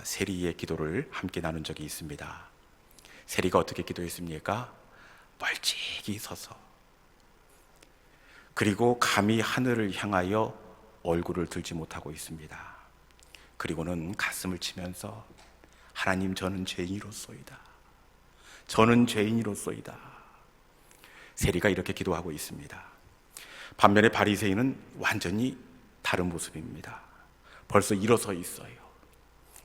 세리의 기도를 함께 나눈 적이 있습니다. 세리가 어떻게 기도했습니까? 멀찍이 서서, 그리고 감히 하늘을 향하여 얼굴을 들지 못하고 있습니다. 그리고는 가슴을 치면서 하나님, 저는 죄인이로소이다. 저는 죄인이로소이다. 세리가 이렇게 기도하고 있습니다. 반면에 바리새인은 완전히 다른 모습입니다. 벌써 일어서 있어요.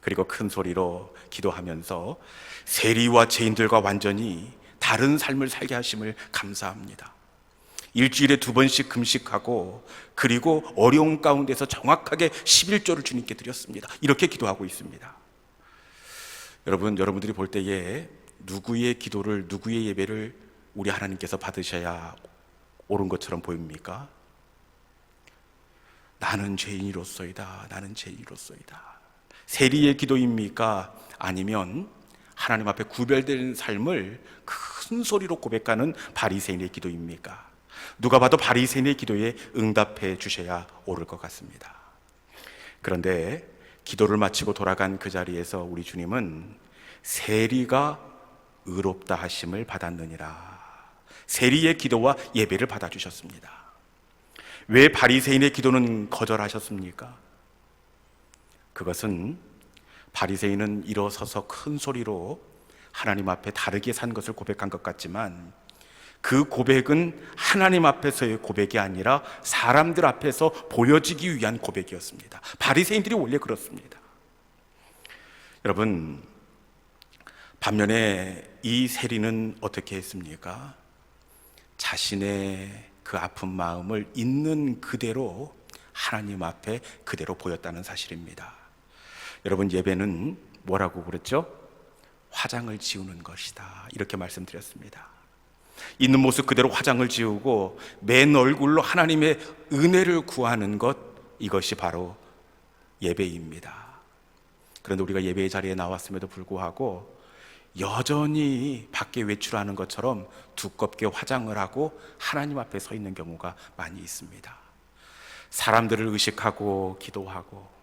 그리고 큰 소리로 기도하면서 세리와 죄인들과 완전히 다른 삶을 살게 하심을 감사합니다. 일주일에 2번씩 금식하고, 그리고 어려운 가운데서 정확하게 11조를 주님께 드렸습니다. 이렇게 기도하고 있습니다. 여러분들이 볼 때에 누구의 기도를, 누구의 예배를 우리 하나님께서 받으셔야 옳은 것처럼 보입니까? 나는 죄인이로소이다. 나는 죄인이로소이다. 세리의 기도입니까? 아니면 하나님 앞에 구별된 삶을 큰 소리로 고백하는 바리새인의 기도입니까? 누가 봐도 바리새인의 기도에 응답해 주셔야 옳을 것 같습니다. 그런데 기도를 마치고 돌아간 그 자리에서 우리 주님은 세리가 의롭다 하심을 받았느니라. 세리의 기도와 예배를 받아주셨습니다. 왜 바리새인의 기도는 거절하셨습니까? 그것은 바리새인은 일어서서 큰 소리로 하나님 앞에 다르게 산 것을 고백한 것 같지만, 그 고백은 하나님 앞에서의 고백이 아니라 사람들 앞에서 보여지기 위한 고백이었습니다. 바리새인들이 원래 그렇습니다. 여러분, 반면에 이 세리는 어떻게 했습니까? 자신의 그 아픈 마음을 있는 그대로 하나님 앞에 그대로 보였다는 사실입니다. 여러분, 예배는 뭐라고 그랬죠? 화장을 지우는 것이다, 이렇게 말씀드렸습니다. 있는 모습 그대로 화장을 지우고 맨 얼굴로 하나님의 은혜를 구하는 것, 이것이 바로 예배입니다. 그런데 우리가 예배의 자리에 나왔음에도 불구하고 여전히 밖에 외출하는 것처럼 두껍게 화장을 하고 하나님 앞에 서 있는 경우가 많이 있습니다. 사람들을 의식하고 기도하고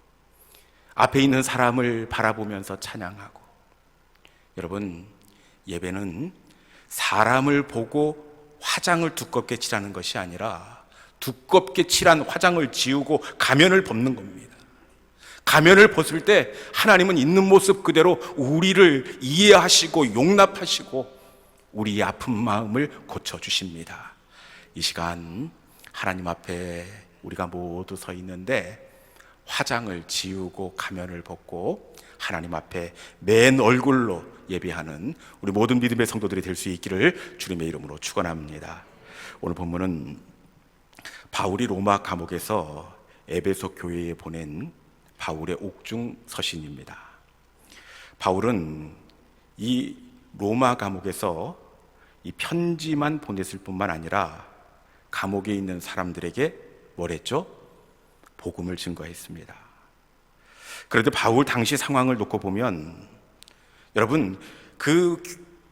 앞에 있는 사람을 바라보면서 찬양하고. 여러분, 예배는 사람을 보고 화장을 두껍게 칠하는 것이 아니라 두껍게 칠한 화장을 지우고 가면을 벗는 겁니다. 가면을 벗을 때 하나님은 있는 모습 그대로 우리를 이해하시고 용납하시고 우리의 아픈 마음을 고쳐주십니다. 이 시간 하나님 앞에 우리가 모두 서 있는데 화장을 지우고 가면을 벗고 하나님 앞에 맨 얼굴로 예배하는 우리 모든 믿음의 성도들이 될 수 있기를 주님의 이름으로 축원합니다. 오늘 본문은 바울이 로마 감옥에서 에베소 교회에 보낸 바울의 옥중 서신입니다. 바울은 이 로마 감옥에서 이 편지만 보냈을 뿐만 아니라 감옥에 있는 사람들에게 뭘 했죠? 복음을 증거했습니다. 그런데 바울 당시 상황을 놓고 보면, 여러분, 그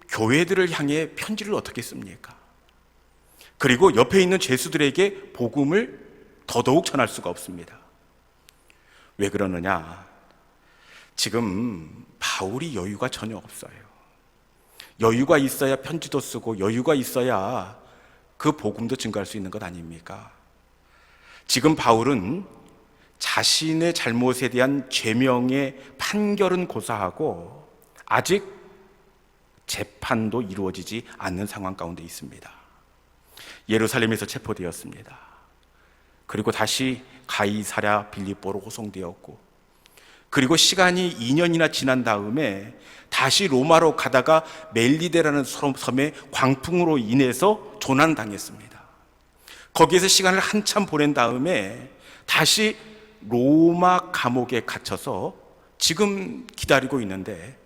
교회들을 향해 편지를 어떻게 씁니까? 그리고 옆에 있는 죄수들에게 복음을 더더욱 전할 수가 없습니다. 왜 그러느냐? 지금 바울이 여유가 전혀 없어요. 여유가 있어야 편지도 쓰고 여유가 있어야 그 복음도 증거할 수 있는 것 아닙니까? 지금 바울은 자신의 잘못에 대한 죄명의 판결은 고사하고 아직 재판도 이루어지지 않는 상황 가운데 있습니다. 예루살렘에서 체포되었습니다. 그리고 다시 가이사랴 빌립보로 호송되었고, 그리고 시간이 2년이나 지난 다음에 다시 로마로 가다가 멜리데라는 섬에 광풍으로 인해서 조난당했습니다. 거기에서 시간을 한참 보낸 다음에 다시 로마 감옥에 갇혀서 지금 기다리고 있는데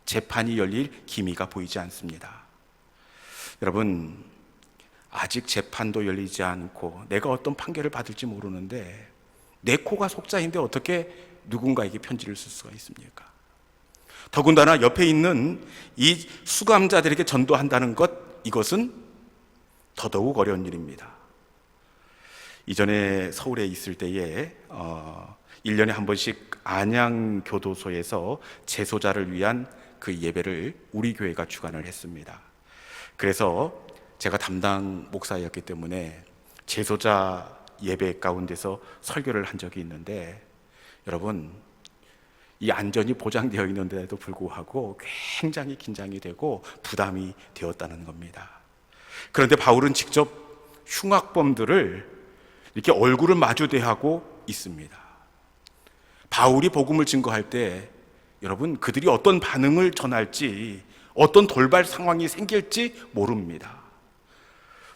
재판이 열릴 기미가 보이지 않습니다. 여러분, 아직 재판도 열리지 않고 내가 어떤 판결을 받을지 모르는데 내 코가 속자인데 어떻게 누군가에게 편지를 쓸 수가 있습니까? 더군다나 옆에 있는 이 수감자들에게 전도한다는 것, 이것은 더더욱 어려운 일입니다. 이전에 서울에 있을 때에 1년에 한 번씩 안양교도소에서 재소자를 위한 그 예배를 우리 교회가 주관을 했습니다. 그래서 제가 담당 목사였기 때문에 재소자 예배 가운데서 설교를 한 적이 있는데, 여러분, 이 안전이 보장되어 있는데도 불구하고 굉장히 긴장이 되고 부담이 되었다는 겁니다. 그런데 바울은 직접 흉악범들을 이렇게 얼굴을 마주대하고 있습니다. 바울이 복음을 증거할 때 여러분, 그들이 어떤 반응을 전할지, 어떤 돌발 상황이 생길지 모릅니다.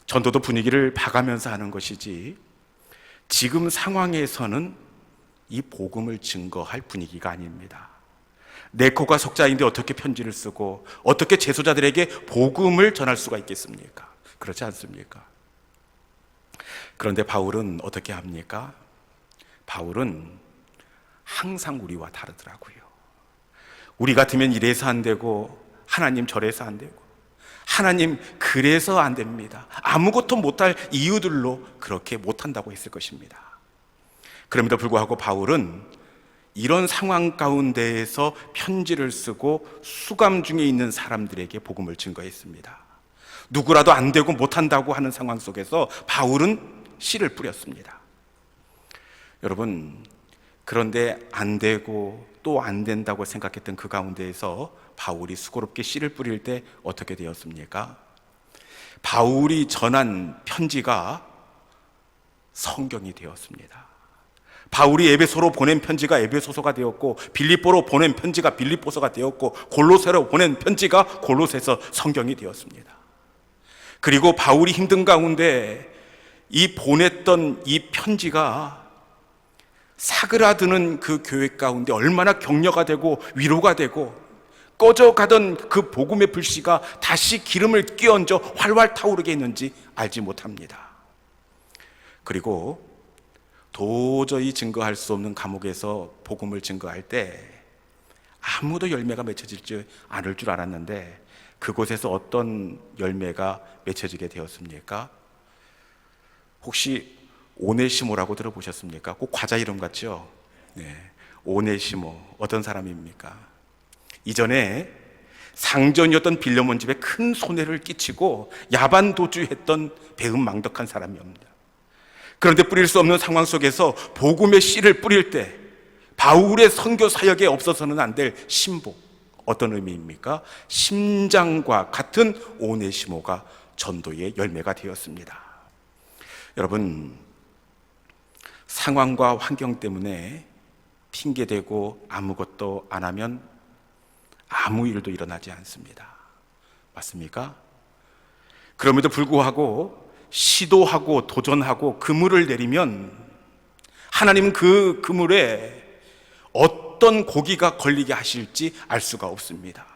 전도도 분위기를 봐가면서 하는 것이지, 지금 상황에서는 이 복음을 증거할 분위기가 아닙니다. 내 코가 석자인데 어떻게 편지를 쓰고 어떻게 재소자들에게 복음을 전할 수가 있겠습니까? 그렇지 않습니까? 그런데 바울은 어떻게 합니까? 바울은 항상 우리와 다르더라고요. 우리 같으면 이래서 안 되고, 하나님 저래서 안 되고, 하나님 그래서 안 됩니다, 아무것도 못할 이유들로 그렇게 못한다고 했을 것입니다. 그럼에도 불구하고 바울은 이런 상황 가운데에서 편지를 쓰고 수감 중에 있는 사람들에게 복음을 증거했습니다. 누구라도 안 되고 못한다고 하는 상황 속에서 바울은 씨를 뿌렸습니다. 여러분, 그런데 안 되고 또 안 된다고 생각했던 그 가운데에서 바울이 수고롭게 씨를 뿌릴 때 어떻게 되었습니까? 바울이 전한 편지가 성경이 되었습니다. 바울이 에베소로 보낸 편지가 에베소서가 되었고, 빌립보로 보낸 편지가 빌립보서가 되었고, 골로새로 보낸 편지가 골로새서 성경이 되었습니다. 그리고 바울이 힘든 가운데 이 보냈던 이 편지가 사그라드는 그 교회 가운데 얼마나 격려가 되고 위로가 되고, 꺼져가던 그 복음의 불씨가 다시 기름을 끼얹어 활활 타오르게 했는지 알지 못합니다. 그리고 도저히 증거할 수 없는 감옥에서 복음을 증거할 때 아무도 열매가 맺혀지지 않을 줄 알았는데, 그곳에서 어떤 열매가 맺혀지게 되었습니까? 혹시 오네시모라고 들어보셨습니까? 꼭 과자 이름 같죠? 네, 오네시모. 어떤 사람입니까? 이전에 상전이었던 빌레몬 집에 큰 손해를 끼치고 야반 도주했던 배은망덕한 사람입니다. 그런데 뿌릴 수 없는 상황 속에서 복음의 씨를 뿌릴 때 바울의 선교 사역에 없어서는 안 될 신복, 어떤 의미입니까? 심장과 같은 오네시모가 전도의 열매가 되었습니다. 여러분, 상황과 환경 때문에 핑계대고 아무것도 안 하면 아무 일도 일어나지 않습니다. 맞습니까? 그럼에도 불구하고 시도하고 도전하고 그물을 내리면 하나님은 그 그물에 어떤 고기가 걸리게 하실지 알 수가 없습니다.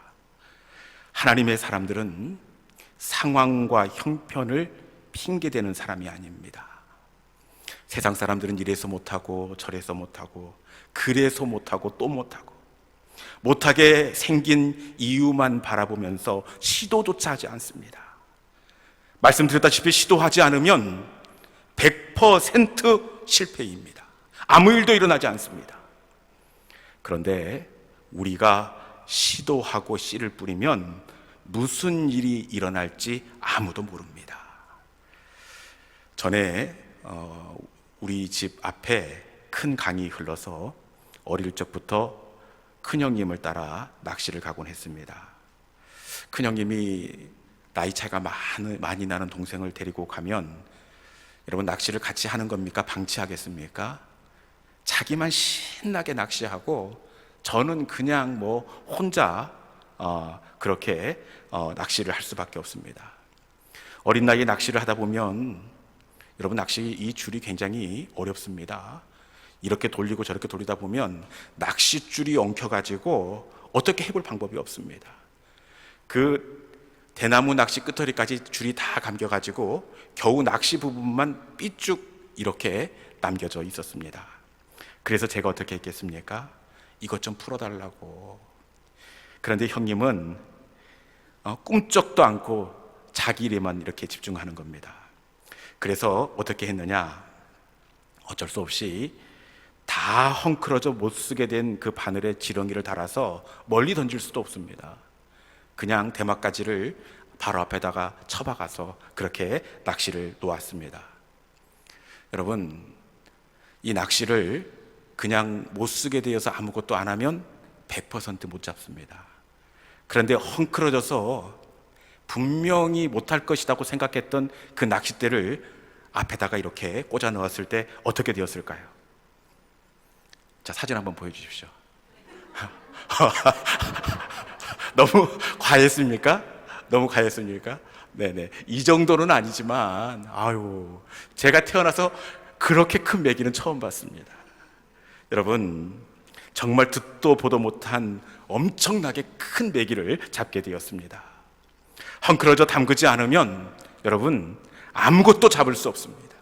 하나님의 사람들은 상황과 형편을 핑계대는 사람이 아닙니다. 세상 사람들은 이래서 못하고 저래서 못하고 그래서 못하고 또 못하고 못하게 생긴 이유만 바라보면서 시도조차 하지 않습니다. 말씀드렸다시피 시도하지 않으면 100% 실패입니다. 아무 일도 일어나지 않습니다. 그런데 우리가 시도하고 씨를 뿌리면 무슨 일이 일어날지 아무도 모릅니다. 전에 우리 집 앞에 큰 강이 흘러서 어릴 적부터 큰형님을 따라 낚시를 가곤 했습니다. 큰형님이 나이 차이가 많이 나는 동생을 데리고 가면 여러분, 낚시를 같이 하는 겁니까? 방치하겠습니까? 자기만 신나게 낚시하고 저는 그냥 혼자 그렇게 낚시를 할 수밖에 없습니다. 어린 나이에 낚시를 하다 보면 여러분, 낚시 이 줄이 굉장히 어렵습니다. 이렇게 돌리고 저렇게 돌리다 보면 낚싯줄이 엉켜가지고 어떻게 해볼 방법이 없습니다. 그 대나무 낚시 끝허리까지 줄이 다 감겨가지고 겨우 낚시 부분만 삐쭉 이렇게 남겨져 있었습니다. 그래서 제가 어떻게 했겠습니까? 이것 좀 풀어달라고. 그런데 형님은 꿈쩍도 않고 자기 일에만 이렇게 집중하는 겁니다. 그래서 어떻게 했느냐? 어쩔 수 없이 다 헝클어져 못 쓰게 된 그 바늘에 지렁이를 달아서 멀리 던질 수도 없습니다. 그냥 대막가지를 바로 앞에다가 쳐박아서 그렇게 낚시를 놓았습니다. 여러분, 이 낚시를 그냥 못 쓰게 되어서 아무것도 안 하면 100% 못 잡습니다. 그런데 헝클어져서 분명히 못할 것이라고 생각했던 그 낚싯대를 앞에다가 이렇게 꽂아 넣었을 때 어떻게 되었을까요? 자, 사진 한번 보여주십시오. 너무 과했습니까? 너무 과했습니까? 네네. 이 정도는 아니지만, 아유, 제가 태어나서 그렇게 큰 메기는 처음 봤습니다. 여러분, 정말 듣도 보도 못한 엄청나게 큰 메기를 잡게 되었습니다. 헝클어져 담그지 않으면 여러분, 아무것도 잡을 수 없습니다.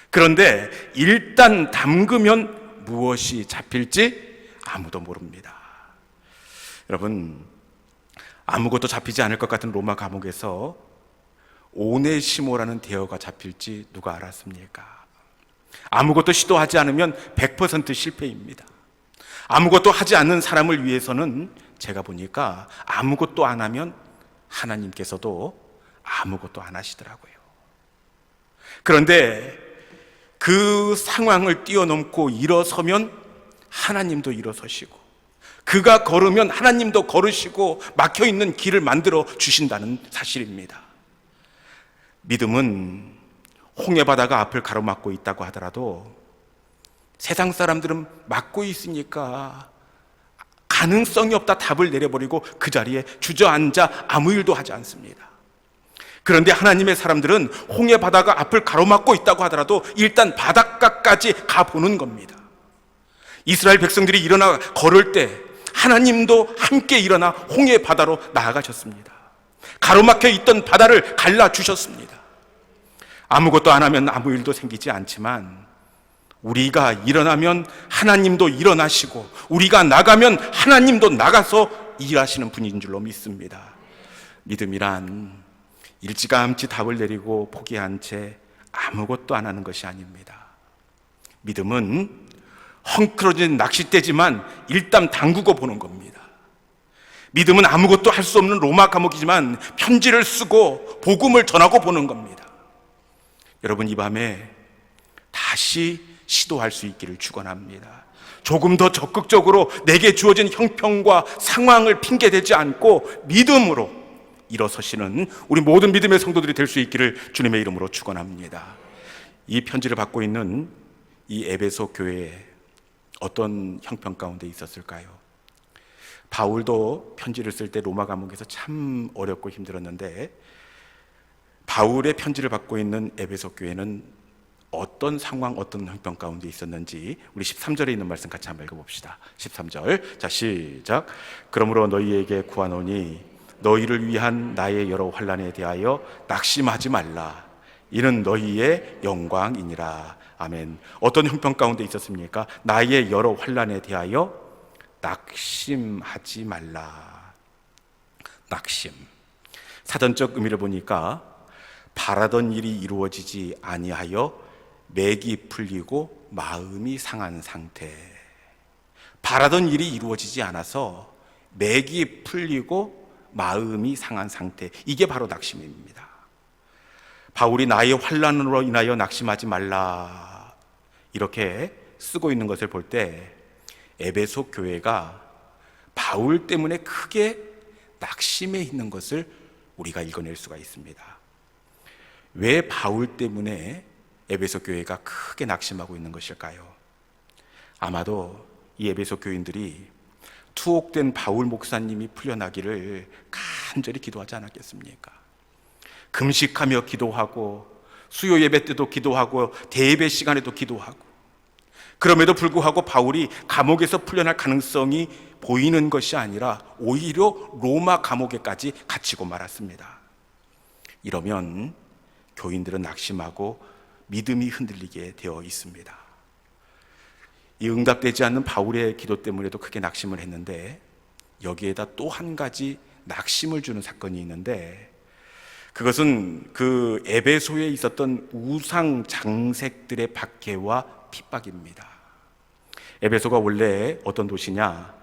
그런데 일단 담그면 무엇이 잡힐지 아무도 모릅니다. 여러분, 아무것도 잡히지 않을 것 같은 로마 감옥에서 오네시모라는 대어가 잡힐지 누가 알았습니까? 아무것도 시도하지 않으면 100% 실패입니다. 아무것도 하지 않는 사람을 위해서는 제가 보니까 아무것도 안 하면 하나님께서도 아무것도 안 하시더라고요. 그런데 그 상황을 뛰어넘고 일어서면 하나님도 일어서시고, 그가 걸으면 하나님도 걸으시고 막혀있는 길을 만들어 주신다는 사실입니다. 믿음은 홍해바다가 앞을 가로막고 있다고 하더라도 세상 사람들은 막고 있으니까 가능성이 없다 답을 내려버리고 그 자리에 주저앉아 아무 일도 하지 않습니다. 그런데 하나님의 사람들은 홍해바다가 앞을 가로막고 있다고 하더라도 일단 바닷가까지 가보는 겁니다. 이스라엘 백성들이 일어나 걸을 때 하나님도 함께 일어나 홍해바다로 나아가셨습니다. 가로막혀 있던 바다를 갈라주셨습니다. 아무것도 안 하면 아무 일도 생기지 않지만 우리가 일어나면 하나님도 일어나시고, 우리가 나가면 하나님도 나가서 일하시는 분인 줄로 믿습니다. 믿음이란 일찌감치 답을 내리고 포기한 채 아무것도 안 하는 것이 아닙니다. 믿음은 헝클어진 낚싯대지만 일단 담그고 보는 겁니다. 믿음은 아무것도 할 수 없는 로마 감옥이지만 편지를 쓰고 복음을 전하고 보는 겁니다. 여러분, 이 밤에 다시 시도할 수 있기를 축원합니다. 조금 더 적극적으로 내게 주어진 형편과 상황을 핑계대지 않고 믿음으로 일어서시는 우리 모든 믿음의 성도들이 될 수 있기를 주님의 이름으로 축원합니다. 이 편지를 받고 있는 이 에베소 교회에 어떤 형편 가운데 있었을까요? 바울도 편지를 쓸 때 로마 감옥에서 참 어렵고 힘들었는데, 바울의 편지를 받고 있는 에베소 교회는 어떤 상황, 어떤 형편 가운데 있었는지 우리 13절에 있는 말씀 같이 한번 읽어봅시다. 13절, 자 시작. 그러므로 너희에게 구하노니 너희를 위한 나의 여러 환난에 대하여 낙심하지 말라. 이는 너희의 영광이니라. 아멘. 어떤 형편 가운데 있었습니까? 나의 여러 환난에 대하여 낙심하지 말라. 낙심. 사전적 의미를 보니까 바라던 일이 이루어지지 아니하여 맥이 풀리고 마음이 상한 상태. 바라던 일이 이루어지지 않아서 맥이 풀리고 마음이 상한 상태. 이게 바로 낙심입니다. 바울이 나의 환난으로 인하여 낙심하지 말라 이렇게 쓰고 있는 것을 볼 때 에베소 교회가 바울 때문에 크게 낙심해 있는 것을 우리가 읽어낼 수가 있습니다. 왜 바울 때문에 에베소 교회가 크게 낙심하고 있는 것일까요? 아마도 이 에베소 교인들이 투옥된 바울 목사님이 풀려나기를 간절히 기도하지 않았겠습니까? 금식하며 기도하고 수요 예배 때도 기도하고 대예배 시간에도 기도하고, 그럼에도 불구하고 바울이 감옥에서 풀려날 가능성이 보이는 것이 아니라 오히려 로마 감옥에까지 갇히고 말았습니다. 이러면 교인들은 낙심하고 믿음이 흔들리게 되어 있습니다. 이 응답되지 않는 바울의 기도 때문에도 크게 낙심을 했는데, 여기에다 또 한 가지 낙심을 주는 사건이 있는데, 그것은 그 에베소에 있었던 우상 장색들의 박해와 핍박입니다. 에베소가 원래 어떤 도시냐?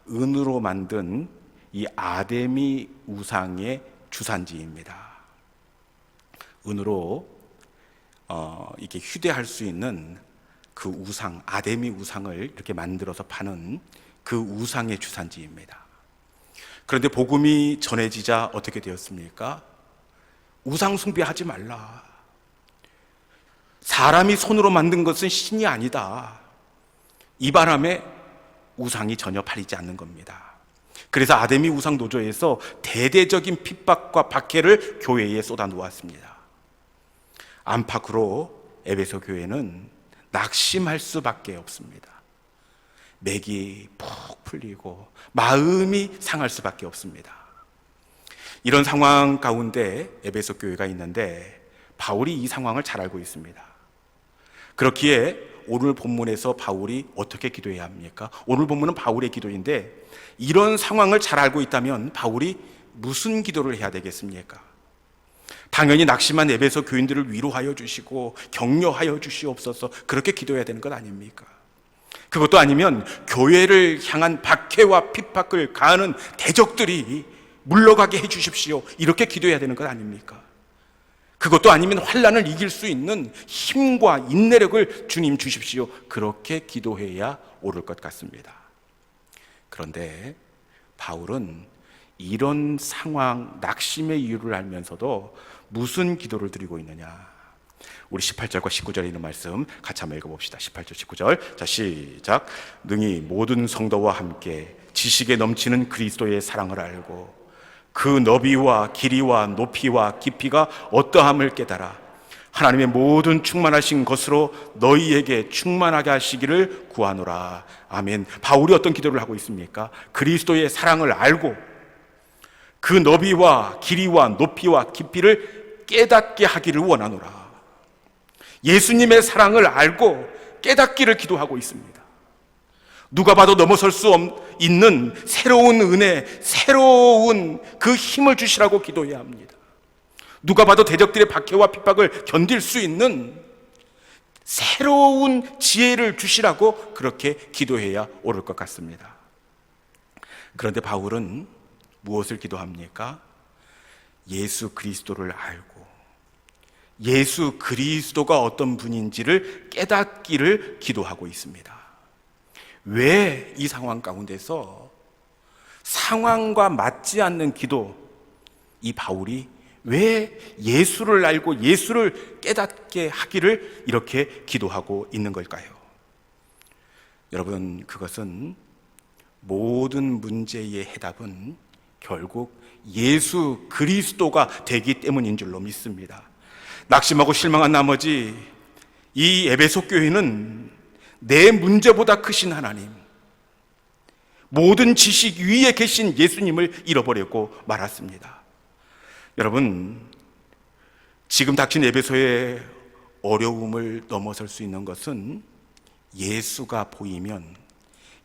은으로 만든 이 아데미 우상의 주산지입니다. 은으로 이게 휴대할 수 있는 그 우상, 아데미 우상을 이렇게 만들어서 파는 그 우상의 주산지입니다. 그런데 복음이 전해지자 어떻게 되었습니까? 우상 숭배하지 말라. 사람이 손으로 만든 것은 신이 아니다. 이 바람에 우상이 전혀 팔리지 않는 겁니다. 그래서 아데미 우상 노조에서 대대적인 핍박과 박해를 교회에 쏟아 놓았습니다. 안팎으로 에베소 교회는 낙심할 수밖에 없습니다. 맥이 푹 풀리고 마음이 상할 수밖에 없습니다. 이런 상황 가운데 에베소 교회가 있는데 바울이 이 상황을 잘 알고 있습니다. 그렇기에 오늘 본문에서 바울이 어떻게 기도해야 합니까? 오늘 본문은 바울의 기도인데 이런 상황을 잘 알고 있다면 바울이 무슨 기도를 해야 되겠습니까? 당연히 낙심한 에베소 교인들을 위로하여 주시고 격려하여 주시옵소서, 그렇게 기도해야 되는 것 아닙니까? 그것도 아니면 교회를 향한 박해와 핍박을 가하는 대적들이 물러가게 해 주십시오, 이렇게 기도해야 되는 것 아닙니까? 그것도 아니면 환난을 이길 수 있는 힘과 인내력을 주님 주십시오, 그렇게 기도해야 옳을 것 같습니다. 그런데 바울은 이런 상황, 낙심의 이유를 알면서도 무슨 기도를 드리고 있느냐? 우리 18절과 19절에 있는 말씀 같이 한번 읽어봅시다. 18절, 19절. 자, 시작. 능히 모든 성도와 함께 지식에 넘치는 그리스도의 사랑을 알고 그 너비와 길이와 높이와 깊이가 어떠함을 깨달아 하나님의 모든 충만하신 것으로 너희에게 충만하게 하시기를 구하노라. 아멘. 바울이 어떤 기도를 하고 있습니까? 그리스도의 사랑을 알고 그 너비와 길이와 높이와 깊이를 깨닫게 하기를 원하노라. 예수님의 사랑을 알고 깨닫기를 기도하고 있습니다. 누가 봐도 넘어설 수 있는 새로운 은혜, 새로운 그 힘을 주시라고 기도해야 합니다. 누가 봐도 대적들의 박해와 핍박을 견딜 수 있는 새로운 지혜를 주시라고 그렇게 기도해야 옳을 것 같습니다. 그런데 바울은 무엇을 기도합니까? 예수 그리스도를 알고 예수 그리스도가 어떤 분인지를 깨닫기를 기도하고 있습니다. 왜 이 상황 가운데서 상황과 맞지 않는 기도, 이 바울이 왜 예수를 알고 예수를 깨닫게 하기를 이렇게 기도하고 있는 걸까요? 여러분, 그것은 모든 문제의 해답은 결국 예수 그리스도가 되기 때문인 줄로 믿습니다. 낙심하고 실망한 나머지 이 에베소 교회는 내 문제보다 크신 하나님, 모든 지식 위에 계신 예수님을 잃어버리고 말았습니다. 여러분, 지금 닥친 에베소의 어려움을 넘어설 수 있는 것은 예수가 보이면,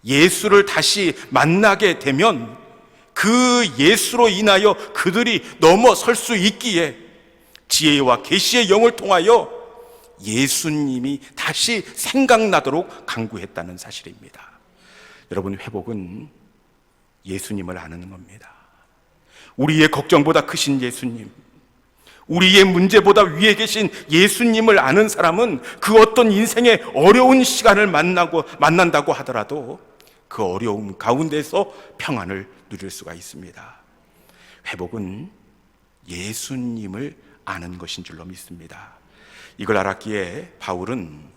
예수를 다시 만나게 되면 그 예수로 인하여 그들이 넘어설 수 있기에 지혜와 계시의 영을 통하여 예수님이 다시 생각나도록 간구했다는 사실입니다. 여러분, 회복은 예수님을 아는 겁니다. 우리의 걱정보다 크신 예수님, 우리의 문제보다 위에 계신 예수님을 아는 사람은 그 어떤 인생의 어려운 시간을 만난다고 하더라도 그 어려움 가운데서 평안을 누릴 수가 있습니다. 회복은 예수님을 아는 것인 줄로 믿습니다. 이걸 알았기에 바울은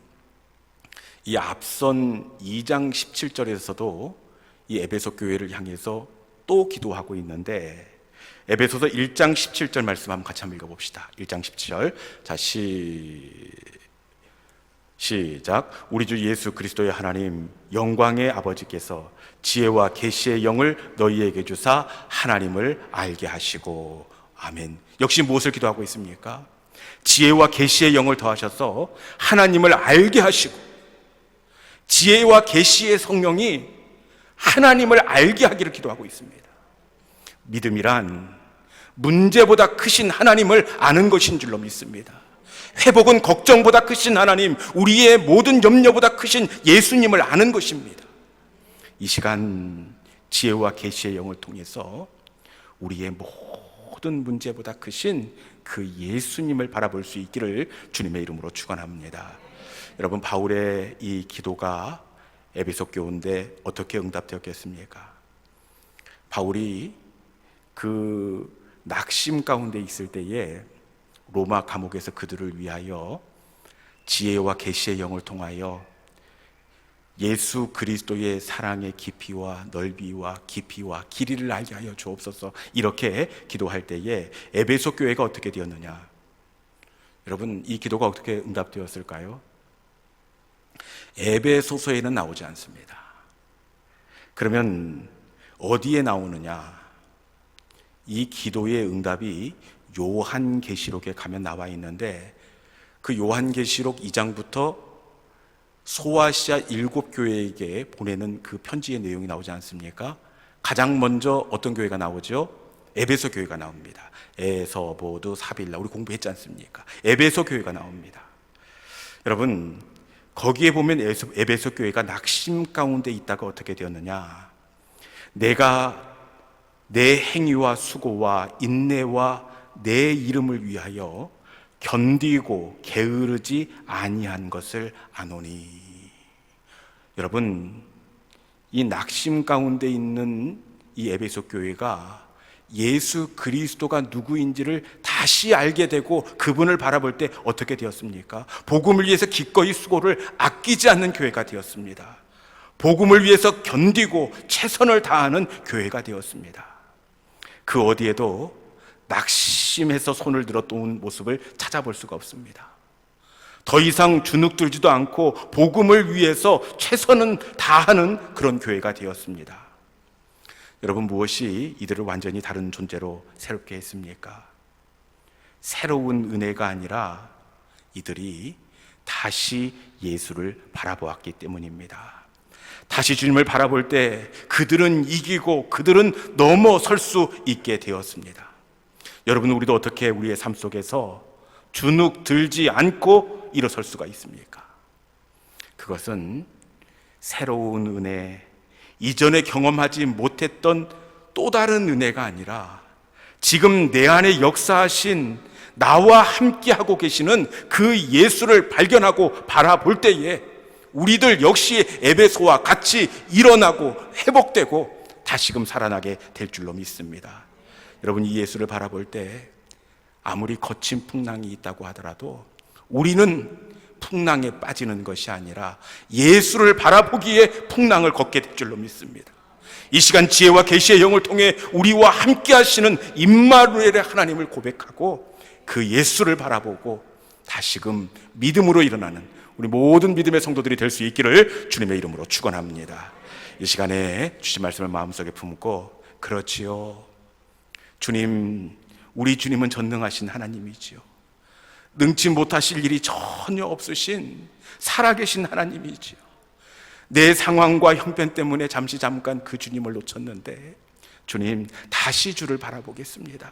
이 앞선 2장 17절에서도 이 에베소 교회를 향해서 또 기도하고 있는데, 에베소서 1장 17절 말씀 한번 같이 한번 읽어봅시다. 1장 17절. 자, 시작. 우리 주 예수 그리스도의 하나님 영광의 아버지께서 지혜와 계시의 영을 너희에게 주사 하나님을 알게 하시고. 아멘. 역시 무엇을 기도하고 있습니까? 지혜와 계시의 영을 더하셔서 하나님을 알게 하시고, 지혜와 계시의 성령이 하나님을 알게 하기를 기도하고 있습니다. 믿음이란 문제보다 크신 하나님을 아는 것인 줄로 믿습니다. 회복은 걱정보다 크신 하나님, 우리의 모든 염려보다 크신 예수님을 아는 것입니다. 이 시간 지혜와 계시의 영을 통해서 우리의 모든 문제보다 크신 그 예수님을 바라볼 수 있기를 주님의 이름으로 축원합니다. 여러분, 바울의 이 기도가 에베소 교회인데 어떻게 응답되었겠습니까? 바울이 그 낙심 가운데 있을 때에 로마 감옥에서 그들을 위하여 지혜와 계시의 영을 통하여 예수 그리스도의 사랑의 깊이와 넓이와 깊이와 길이를 알게 하여 주옵소서, 이렇게 기도할 때에 에베소 교회가 어떻게 되었느냐? 여러분, 이 기도가 어떻게 응답되었을까요? 에베소서에는 나오지 않습니다. 그러면 어디에 나오느냐? 이 기도의 응답이 요한계시록에 가면 나와 있는데, 그 요한계시록 2장부터 소아시아 7교회에게 보내는 그 편지의 내용이 나오지 않습니까? 가장 먼저 어떤 교회가 나오죠? 에베소 교회가 나옵니다. 에서보드 사빌라, 우리 공부했지 않습니까? 에베소 교회가 나옵니다. 여러분, 거기에 보면 에베소 교회가 낙심 가운데 있다가 어떻게 되었느냐? 내가 내 행위와 수고와 인내와 내 이름을 위하여 견디고 게으르지 아니한 것을 아노니. 여러분, 이 낙심 가운데 있는 이 에베소 교회가 예수 그리스도가 누구인지를 다시 알게 되고 그분을 바라볼 때 어떻게 되었습니까? 복음을 위해서 기꺼이 수고를 아끼지 않는 교회가 되었습니다. 복음을 위해서 견디고 최선을 다하는 교회가 되었습니다. 그 어디에도 낙심해서 손을 들어 놓은 모습을 찾아볼 수가 없습니다. 더 이상 주눅들지도 않고 복음을 위해서 최선은 다하는 그런 교회가 되었습니다. 여러분, 무엇이 이들을 완전히 다른 존재로 새롭게 했습니까? 새로운 은혜가 아니라 이들이 다시 예수를 바라보았기 때문입니다. 다시 주님을 바라볼 때 그들은 이기고 그들은 넘어설 수 있게 되었습니다. 여러분, 우리도 어떻게 우리의 삶 속에서 주눅 들지 않고 일어설 수가 있습니까? 그것은 새로운 은혜, 이전에 경험하지 못했던 또 다른 은혜가 아니라 지금 내 안에 역사하신 나와 함께하고 계시는 그 예수를 발견하고 바라볼 때에 우리들 역시 에베소와 같이 일어나고 회복되고 다시금 살아나게 될 줄로 믿습니다. 여러분, 이 예수를 바라볼 때 아무리 거친 풍랑이 있다고 하더라도 우리는 풍랑에 빠지는 것이 아니라 예수를 바라보기에 풍랑을 걷게 될 줄로 믿습니다. 이 시간 지혜와 계시의 영을 통해 우리와 함께 하시는 임마누엘의 하나님을 고백하고 그 예수를 바라보고 다시금 믿음으로 일어나는 우리 모든 믿음의 성도들이 될 수 있기를 주님의 이름으로 축원합니다. 이 시간에 주신 말씀을 마음속에 품고, 그렇지요, 주님, 우리 주님은 전능하신 하나님이지요. 능치 못하실 일이 전혀 없으신 살아계신 하나님이지요. 내 상황과 형편 때문에 잠깐 그 주님을 놓쳤는데, 주님, 다시 주를 바라보겠습니다.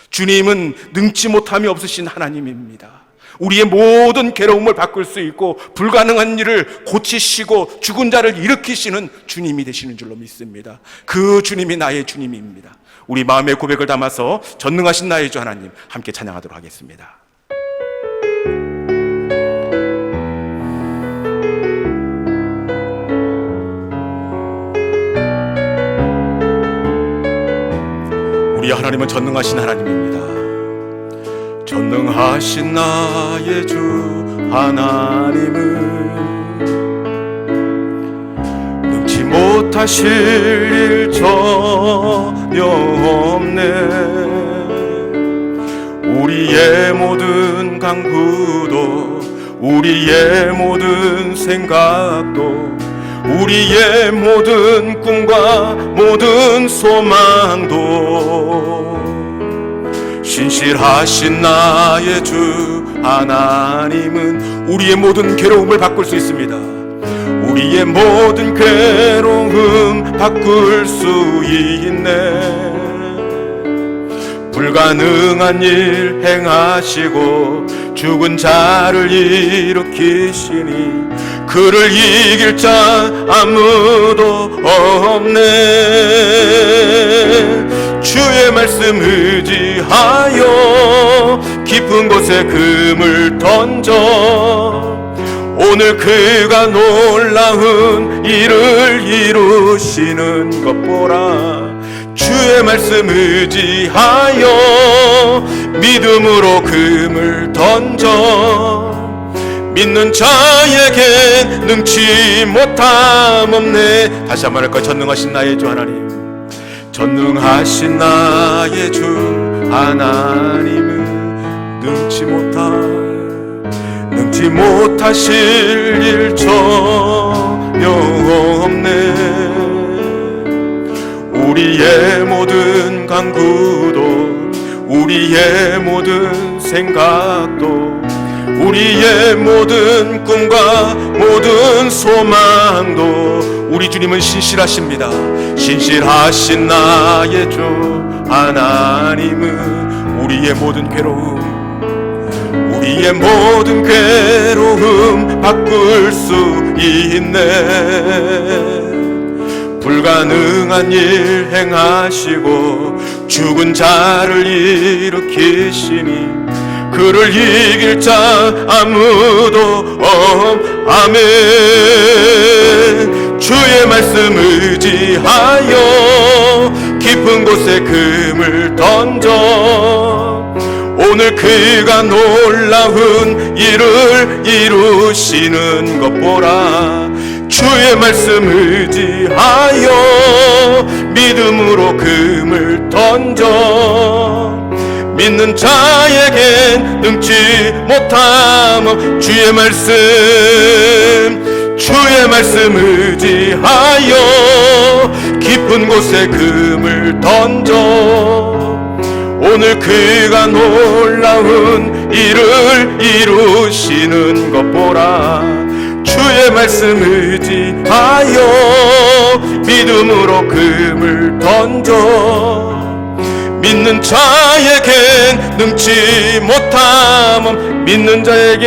주님은 능치 못함이 없으신 하나님입니다. 우리의 모든 괴로움을 바꿀 수 있고 불가능한 일을 고치시고 죽은 자를 일으키시는 주님이 되시는 줄로 믿습니다. 그 주님이 나의 주님입니다. 우리 마음의 고백을 담아서 전능하신 나의 주 하나님 함께 찬양하도록 하겠습니다. 우리 하나님은 전능하신 하나님입니다. 전능하신 나의 주 하나님은 능치 못하실 일 전혀 없네. 우리의 모든 강구도 우리의 모든 생각도 우리의 모든 꿈과 모든 소망도 신실하신 나의 주 하나님은 우리의 모든 괴로움을 바꿀 수 있습니다. 우리의 모든 괴로움 바꿀 수 있네. 불가능한 일 행하시고 죽은 자를 일으키시니 그를 이길 자 아무도 없네. 주의 말씀 의지하여 깊은 곳에 금을 던져 오늘 그가 놀라운 일을 이루시는 것 보라. 주의 말씀 의지하여 믿음으로 금을 던져 믿는 자에겐 능치 못함 없네. 다시 한번 할까요? 전능하신 나의 주 하나님, 전능하신 나의 주 하나님은 능치 못하실 일 전혀 없네. 우리의 모든 간구도 우리의 모든 생각도 우리의 모든 꿈과 모든 소망도 우리 주님은 신실하십니다. 신실하신 나의 주 하나님은 우리의 모든 괴로움 바꿀 수 있네. 불가능한 일 행하시고 죽은 자를 일으키시니 그를 이길 자 아무도 아멘. 주의 말씀 의지하여 깊은 곳에 금을 던져 오늘 그가 놀라운 일을 이루시는 것 보라. 주의 말씀 의지하여 믿음으로 금을 던져 믿는 자에겐 능치 못함. 주의 말씀 의지하여 깊은 곳에 금을 던져 오늘 그가 놀라운 일을 이루시는 것 보라. 주의 말씀 의지하여 믿음으로 금을 던져 믿는 자에겐 능치 못함. 믿는 자에겐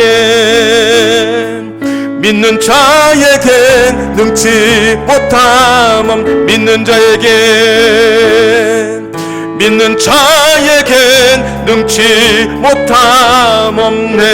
능치 못함. 믿는 자에겐 능치 못함 없네.